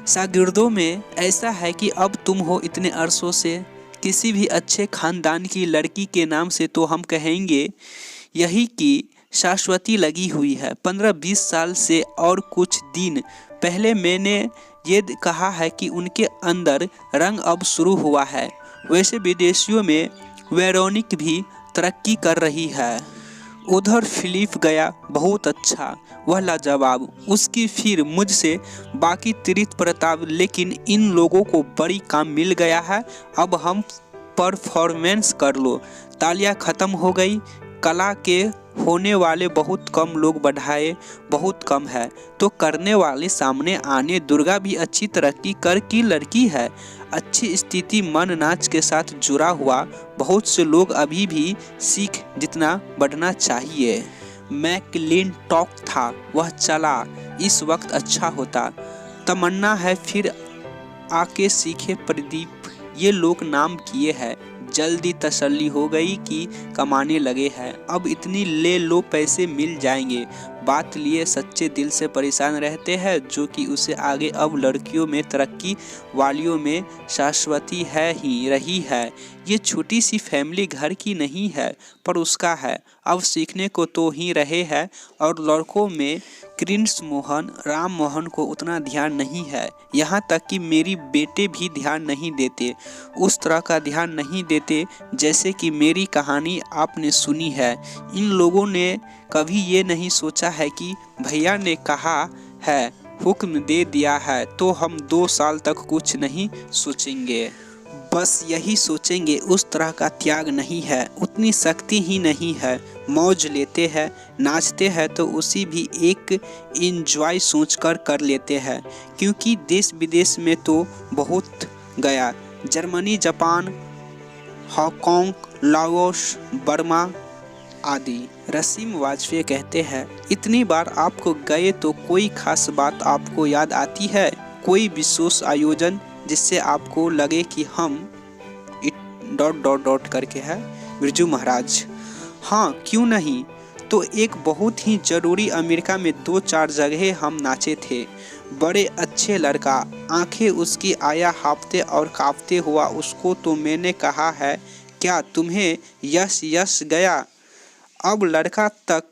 शागिर्दों में ऐसा है कि अब तुम हो इतने अरसों से किसी भी अच्छे खानदान की लड़की के नाम से, तो हम कहेंगे यही कि शाश्वती लगी हुई है 15-20 साल से। और कुछ दिन पहले मैंने ये कहा है कि उनके अंदर रंग अब शुरू हुआ है। वैसे विदेशियों में वेरोनिक भी तरक्की कर रही है। उधर फिलिप गया, बहुत अच्छा, वह लाजवाब, उसकी फिर मुझसे बाकी तीर्थ प्रताप। लेकिन इन लोगों को बड़ी काम मिल गया है, अब हम परफॉर्मेंस कर लो। तालियां खत्म हो गई, कला के होने वाले बहुत कम लोग, बढ़ाए बहुत कम है, तो करने वाले सामने आने। दुर्गा भी अच्छी तरक्की कर की लड़की है, अच्छी स्थिति, मन नाच के साथ जुड़ा हुआ। बहुत से लोग अभी भी सीख जितना बढ़ना चाहिए। मैकलिंटॉक था, वह चला। इस वक्त अच्छा होता। तमन्ना है फिर आके सीखे प्रदीप, ये लोग नाम किए हैं। जल्दी तसल्ली हो गई कि कमाने लगे हैं, अब इतनी ले लो पैसे मिल जाएंगे। बात लिए सच्चे दिल से परेशान रहते हैं, जो कि उसे आगे अब लड़कियों में तरक्की वालियों में शाश्वती है ही रही है। ये छोटी सी फैमिली घर की नहीं है पर उसका है। अब सीखने को तो ही रहे हैं और लड़कों में कृष्ण मोहन राम मोहन को उतना ध्यान नहीं है, यहाँ तक कि मेरी बेटे भी ध्यान नहीं देते, उस तरह का ध्यान नहीं देते जैसे कि मेरी कहानी आपने सुनी है। इन लोगों ने कभी ये नहीं सोचा है कि भैया ने कहा है, हुक्म दे दिया है तो हम 2 साल तक कुछ नहीं सोचेंगे, बस यही सोचेंगे। उस तरह का त्याग नहीं है, उतनी शक्ति ही नहीं है। मौज लेते हैं, नाचते हैं तो उसी भी एक एंजॉय सोचकर कर लेते हैं, क्योंकि देश विदेश में तो बहुत गया, Germany, Japan, Hong Kong, Laos, Burma आदि। रसीम वाजपेयी कहते हैं, इतनी बार आपको गए तो कोई खास बात आपको याद आती है, कोई विशेष आयोजन जिससे आपको लगे कि हम करके है। बिरजू महाराज, हाँ क्यों नहीं, तो एक बहुत ही जरूरी अमेरिका में 2-4 जगह हम नाचे थे। बड़े अच्छे लड़का, आंखें उसकी आया हाफते और कांपते हुआ, उसको तो मैंने कहा है क्या तुम्हें यश गया। अब लड़का तक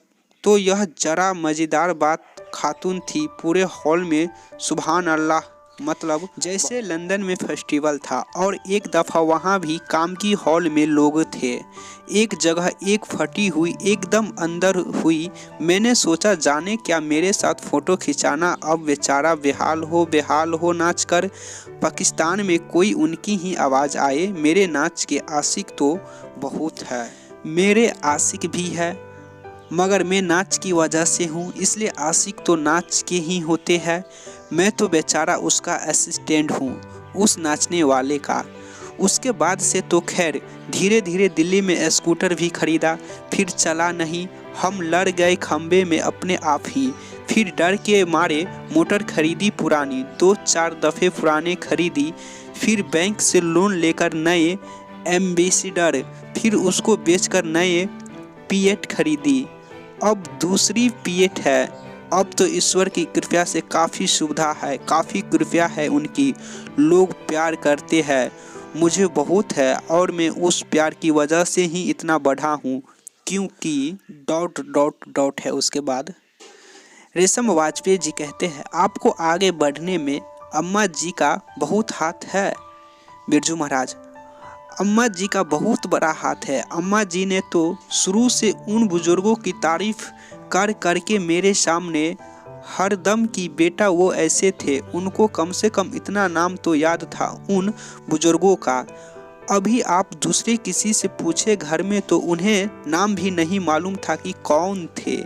तो यह जरा मज़ेदार बात खातून थी। पूरे हॉल में सुभान अल्लाह, मतलब जैसे लंदन में फेस्टिवल था। और एक दफ़ा वहाँ भी काम की हॉल में लोग थे। एक जगह एक फटी हुई एकदम अंदर हुई। मैंने सोचा जाने क्या मेरे साथ फ़ोटो खिंचाना। अब बेचारा बेहाल हो नाच कर। पाकिस्तान में कोई उनकी ही आवाज़ आए। मेरे नाच के आशिक तो बहुत है, मेरे आशिक भी है, मगर मैं नाच की वजह से हूँ, इसलिए आशिक तो नाच के ही होते हैं। मैं तो बेचारा उसका असिस्टेंट हूँ, उस नाचने वाले का। उसके बाद से तो खैर धीरे धीरे दिल्ली में स्कूटर भी खरीदा, फिर चला नहीं। हम लड़ गए खंबे में अपने आप ही। फिर डर के मारे मोटर खरीदी पुरानी, 2-4 दफ़े पुराने खरीदी। फिर बैंक से लोन लेकर नए एम्बेसडर, फिर उसको बेचकर नए पिएट खरीदी। अब दूसरी पिएट है। अब तो ईश्वर की कृपा से काफ़ी सुविधा है, काफ़ी कृपा है उनकी। लोग प्यार करते हैं, मुझे बहुत है, और मैं उस प्यार की वजह से ही इतना बढ़ा हूँ, क्योंकि ... है उसके बाद। रेशम वाजपेयी जी कहते हैं, आपको आगे बढ़ने में अम्मा जी का बहुत हाथ है। बिरजू महाराज, अम्मा जी का बहुत बड़ा हाथ है। अम्मा जी ने तो शुरू से उन बुजुर्गों की तारीफ कर करके मेरे सामने हर दम की बेटा वो ऐसे थे। उनको कम से कम इतना नाम तो याद था उन बुजुर्गों का। अभी आप दूसरे किसी से पूछे घर में तो उन्हें नाम भी नहीं मालूम था कि कौन थे।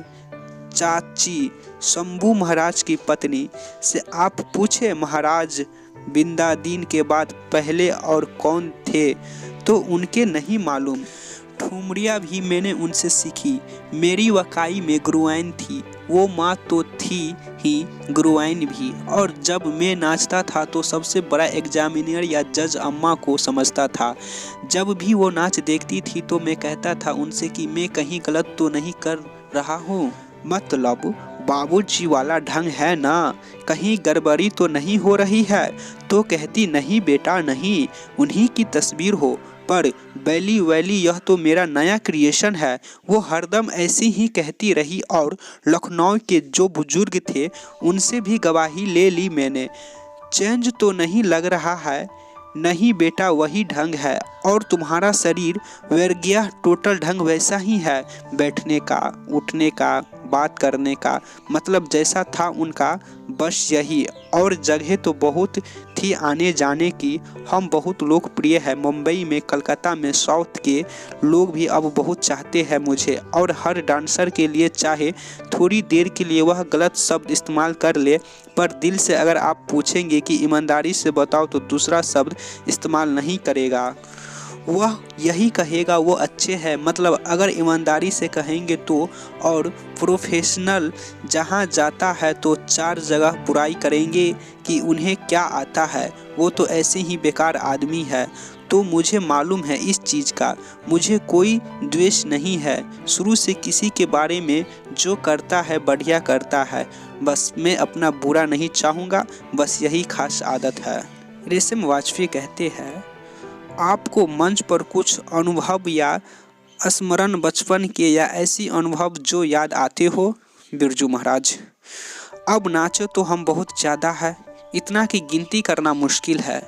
चाची शंभू महाराज की पत्नी से आप पूछे महाराज बिंदादीन के बाद पहले और कौन थे तो उनके नहीं मालूम। ठुमरिया भी मैंने उनसे सीखी। मेरी वकाई में गुरुआइन थी, वो माँ तो थी ही गुरुआइन भी। और जब मैं नाचता था तो सबसे बड़ा एग्जामिनर या जज अम्मा को समझता था। जब भी वो नाच देखती थी तो मैं कहता था उनसे कि मैं कहीं गलत तो नहीं कर रहा हूँ, मतलब बाबूजी वाला ढंग है ना, कहीं गड़बड़ी तो नहीं हो रही है। तो कहती नहीं बेटा नहीं, उन्हीं की तस्वीर हो, पर बैली वैली यह तो मेरा नया क्रिएशन है। वो हरदम ऐसी ही कहती रही और लखनऊ के जो बुजुर्ग थे उनसे भी गवाही ले ली मैंने। चेंज तो नहीं लग रहा है। नहीं बेटा वही ढंग है, और तुम्हारा शरीर वैज्ञा टोटल ढंग वैसा ही है, बैठने का, उठने का, बात करने का, मतलब जैसा था उनका बस यही। और जगह तो बहुत थी आने जाने की। हम बहुत लोकप्रिय है मुंबई में, कलकत्ता में। साउथ के लोग भी अब बहुत चाहते हैं मुझे। और हर डांसर के लिए चाहे थोड़ी देर के लिए वह गलत शब्द इस्तेमाल कर ले, पर दिल से अगर आप पूछेंगे कि ईमानदारी से बताओ तो दूसरा शब्द इस्तेमाल नहीं करेगा। वह यही कहेगा वो अच्छे हैं, मतलब अगर ईमानदारी से कहेंगे तो। और प्रोफेशनल जहाँ जाता है तो चार जगह बुराई करेंगे कि उन्हें क्या आता है, वो तो ऐसे ही बेकार आदमी है। तो मुझे मालूम है इस चीज़ का, मुझे कोई द्वेष नहीं है। शुरू से किसी के बारे में जो करता है बढ़िया करता है, बस मैं अपना बुरा नहीं चाहूँगा, बस यही खास आदत है। रेशम वाजपेयी कहते हैं, आपको मंच पर कुछ अनुभव या स्मरण बचपन के या ऐसी अनुभव जो याद आते हो? बिरजू महाराज, अब नाचो तो हम बहुत ज़्यादा है, इतना कि गिनती करना मुश्किल है।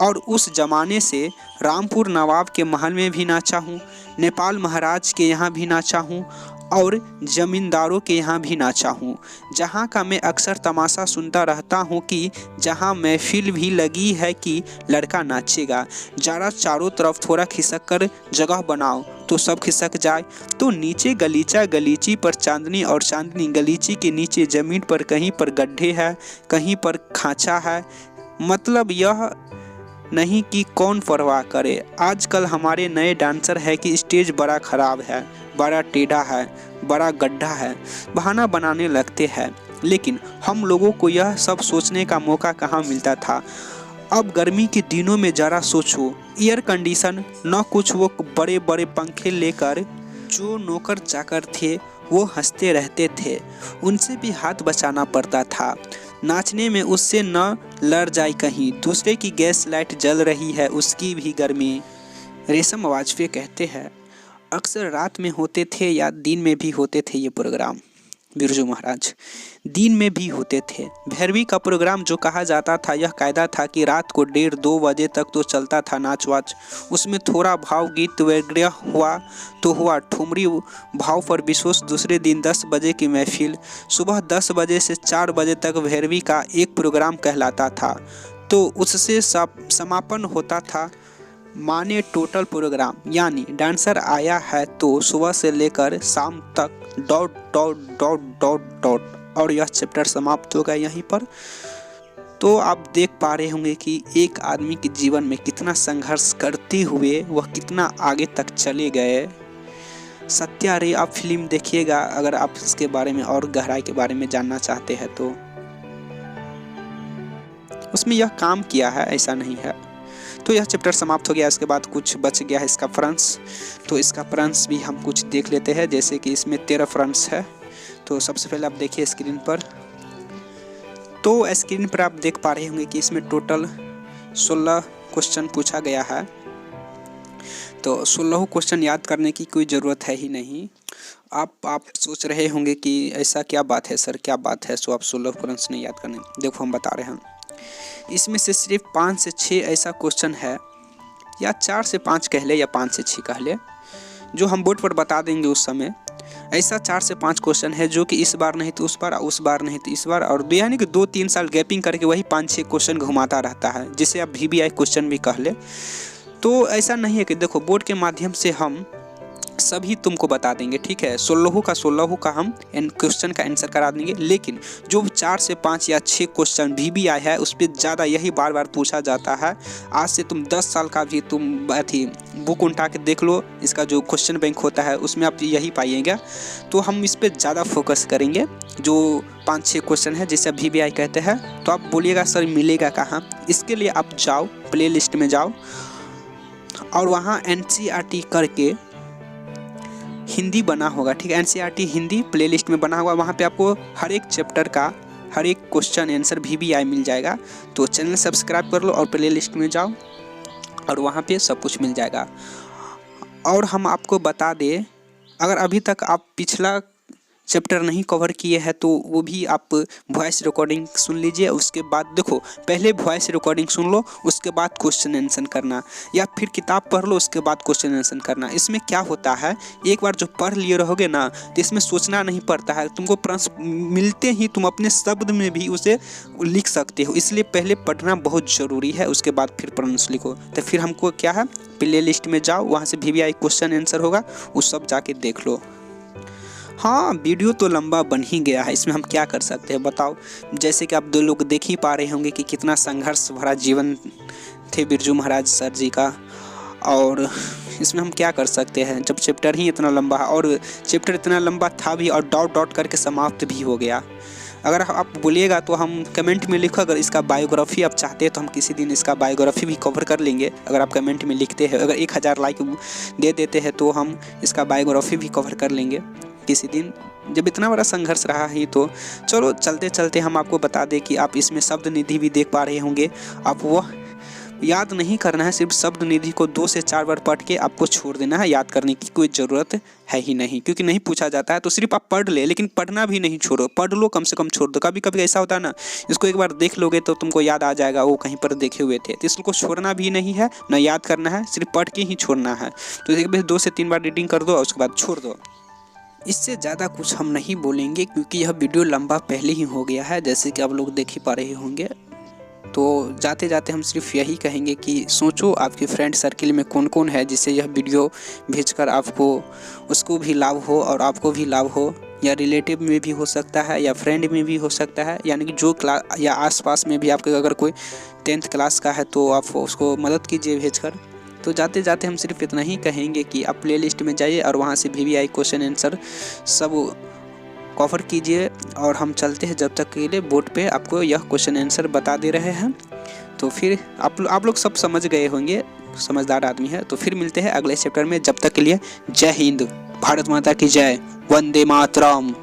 और उस जमाने से रामपुर नवाब के महल में भी नाचा हूँ, नेपाल महाराज के यहाँ भी नाचा हूँ और जमींदारों के यहाँ भी नाचा हूँ। जहाँ का मैं अक्सर तमाशा सुनता रहता हूँ कि जहाँ महफिल भी लगी है कि लड़का नाचेगा, जरा चारों तरफ थोड़ा खिसक कर जगह बनाओ तो सब खिसक जाए। तो नीचे गलीचा गलीची पर चांदनी और चांदनी गलीची के नीचे जमीन पर कहीं पर गड्ढे है, कहीं पर खांचा है। मतलब यह नहीं कि कौन परवाह करे। आजकल हमारे नए डांसर है कि स्टेज बड़ा खराब है, बड़ा टेढ़ा है, बड़ा गड्ढा है, बहाना बनाने लगते हैं। लेकिन हम लोगों को यह सब सोचने का मौका कहाँ मिलता था। अब गर्मी के दिनों में जरा सोचो, एयर कंडीशन न कुछ, वो बड़े बड़े पंखे लेकर जो नौकर चाकर थे वो हंसते रहते थे, उनसे भी हाथ बचाना पड़ता था। नाचने में उससे न लड़ जाए कहीं, दूसरे की गैस लाइट जल रही है उसकी भी गर्मी। रेशम वाजपेयी कहते हैं, अक्सर रात में होते थे या दिन में भी होते थे ये प्रोग्राम? बिरजू महाराज, दिन में भी होते थे। भैरवी का प्रोग्राम जो कहा जाता था, यह कायदा था कि रात को 1:30-2 बजे तक तो चलता था नाच वाच। उसमें थोड़ा भाव गीत वगैरह हुआ तो हुआ, ठुमरी भाव पर विशेष दूसरे दिन 10 बजे की महफिल। सुबह 10 बजे से 4 बजे तक भैरवी का एक प्रोग्राम कहलाता था, तो उससे समापन होता था। माने टोटल प्रोग्राम, यानी डांसर आया है तो सुबह से लेकर शाम तक dot dot dot dot dot, और यह चैप्टर समाप्त होगा यहीं पर। तो आप देख पा रहे होंगे कि एक आदमी के जीवन में कितना संघर्ष करते हुए वह कितना आगे तक चले गए। सत्या रे आप फिल्म देखिएगा अगर आप इसके बारे में और गहराई के बारे में जानना चाहते हैं तो। उसमें यह काम किया है, ऐसा नहीं है। तो यह चैप्टर समाप्त हो गया। इसके बाद कुछ बच गया है इसका फ्रेंड्स, तो इसका फ्रेंड्स भी हम कुछ देख लेते हैं। जैसे कि इसमें 13 फ्रेंड्स है। तो सबसे पहले आप देखिए स्क्रीन पर, तो स्क्रीन पर आप देख पा रहे होंगे कि इसमें टोटल 16 क्वेश्चन पूछा गया है। तो 16 क्वेश्चन याद करने की कोई ज़रूरत है ही नहीं। आप सोच रहे होंगे कि ऐसा क्या बात है सर, क्या बात है, सो आप 16 क्वेश्चन नहीं याद करने। देखो हम बता रहे हैं, इसमें से सिर्फ 5 से 6 ऐसा क्वेश्चन है, या 4 से 5 कह ले या 5 से 6 कह ले, जो हम बोर्ड पर बता देंगे उस समय। ऐसा 4 से 5 क्वेश्चन है जो कि इस बार नहीं तो उस बार, उस बार नहीं तो इस बार, और यानी कि 2-3 साल गैपिंग करके वही 5-6 क्वेश्चन घुमाता रहता है, जिसे आप VBI क्वेश्चन भी कह ले। तो ऐसा नहीं है कि देखो बोर्ड के माध्यम से हम सभी तुमको बता देंगे, ठीक है, 16 का हम क्वेश्चन का आंसर करा देंगे। लेकिन जो 4 से 5 या 6 क्वेश्चन VBI है उस पर ज़्यादा यही बार बार पूछा जाता है। आज से तुम 10 साल का भी तुम अथी बुक उठा के देख लो, इसका जो क्वेश्चन बैंक होता है उसमें आप यही पाइएगा। तो हम इस पर ज़्यादा फोकस करेंगे, जो 5-6 क्वेश्चन है जिसे VBI कहते हैं। तो आप बोलिएगा सर मिलेगा कहाँ? इसके लिए आप जाओ प्ले लिस्ट में जाओ और वहाँ NCERT करके हिंदी बना होगा, ठीक है, NCERT हिंदी प्लेलिस्ट में बना होगा। वहाँ पे आपको हर एक चैप्टर का हर एक क्वेश्चन आंसर VBI मिल जाएगा। तो चैनल सब्सक्राइब कर लो और प्लेलिस्ट में जाओ और वहाँ पे सब कुछ मिल जाएगा। और हम आपको बता दें, अगर अभी तक आप पिछला चैप्टर नहीं कवर किए हैं तो वो भी आप वॉइस रिकॉर्डिंग सुन लीजिए। उसके बाद देखो, पहले वॉइस रिकॉर्डिंग सुन लो, उसके बाद क्वेश्चन आंसर करना, या फिर किताब पढ़ लो उसके बाद क्वेश्चन आंसर करना। इसमें क्या होता है, एक बार जो पढ़ लिए रहोगे ना तो इसमें सोचना नहीं पड़ता है, तुमको प्रश्न मिलते ही तुम अपने शब्द में भी उसे लिख सकते हो। इसलिए पहले पढ़ना बहुत ज़रूरी है, उसके बाद फिर प्रश्न लिखो। तो फिर हमको क्या है, प्ले लिस्ट में जाओ, वहाँ से VBI क्वेश्चन आंसर होगा, उस सब जाके देख लो। हाँ, वीडियो तो लंबा बन ही गया है, इसमें हम क्या कर सकते हैं बताओ। जैसे कि आप 2 लोग देख ही पा रहे होंगे कि कितना संघर्ष भरा जीवन थे बिरजू महाराज सर जी का। और इसमें हम क्या कर सकते हैं जब चैप्टर ही इतना लंबा है, और चैप्टर इतना लंबा था भी और डॉट डॉट करके समाप्त भी हो गया। अगर आप बोलिएगा तो हम कमेंट में लिखो, अगर इसका बायोग्राफी आप चाहते हैं तो हम किसी दिन इसका बायोग्राफी भी कवर कर लेंगे। अगर आप कमेंट में लिखते हैं, अगर 1000 लाइक दे देते हैं तो हम इसका बायोग्राफी भी कवर कर लेंगे किसी दिन। जब इतना बड़ा संघर्ष रहा ही तो चलो चलते चलते हम आपको बता दें कि आप इसमें शब्द निधि भी देख पा रहे होंगे। आप वो याद नहीं करना है, सिर्फ शब्द निधि को 2 से 4 बार पढ़ के आपको छोड़ देना है। याद करने की कोई ज़रूरत है ही नहीं, क्योंकि नहीं पूछा जाता है। तो सिर्फ आप पढ़ ले, लेकिन पढ़ना भी नहीं छोड़ो, पढ़ लो कम से कम, छोड़ दो। कभी कभी ऐसा होता है ना, इसको एक बार देख लोगे तो तुमको याद आ जाएगा वो कहीं पर देखे हुए थे। तो इसको छोड़ना भी नहीं है, ना याद करना है, सिर्फ पढ़ के ही छोड़ना है। तो एक बार 2 से 3 बार रीडिंग कर दो और उसके बाद छोड़ दो। इससे ज़्यादा कुछ हम नहीं बोलेंगे क्योंकि यह वीडियो लंबा पहले ही हो गया है, जैसे कि आप लोग देख ही पा रहे होंगे। तो जाते जाते हम सिर्फ यही कहेंगे कि सोचो आपके फ्रेंड सर्किल में कौन कौन है जिससे यह वीडियो भेजकर आपको उसको भी लाभ हो और आपको भी लाभ हो, या रिलेटिव में भी हो सकता है या फ्रेंड में भी हो सकता है, यानी कि जो क्लास या आसपास में भी आपके अगर कोई 10th क्लास का है तो आप उसको मदद कीजिए भेजकर। तो जाते जाते हम सिर्फ इतना ही कहेंगे कि आप प्लेलिस्ट में जाइए और वहाँ से VVI क्वेश्चन आंसर सब कवर कीजिए। और हम चलते हैं जब तक के लिए बोर्ड पे आपको यह क्वेश्चन आंसर बता दे रहे हैं। तो फिर आप लोग सब समझ गए होंगे, समझदार आदमी है। तो फिर मिलते हैं अगले चैप्टर में, जब तक के लिए जय हिंद, भारत माता की जय, वंदे मातरम।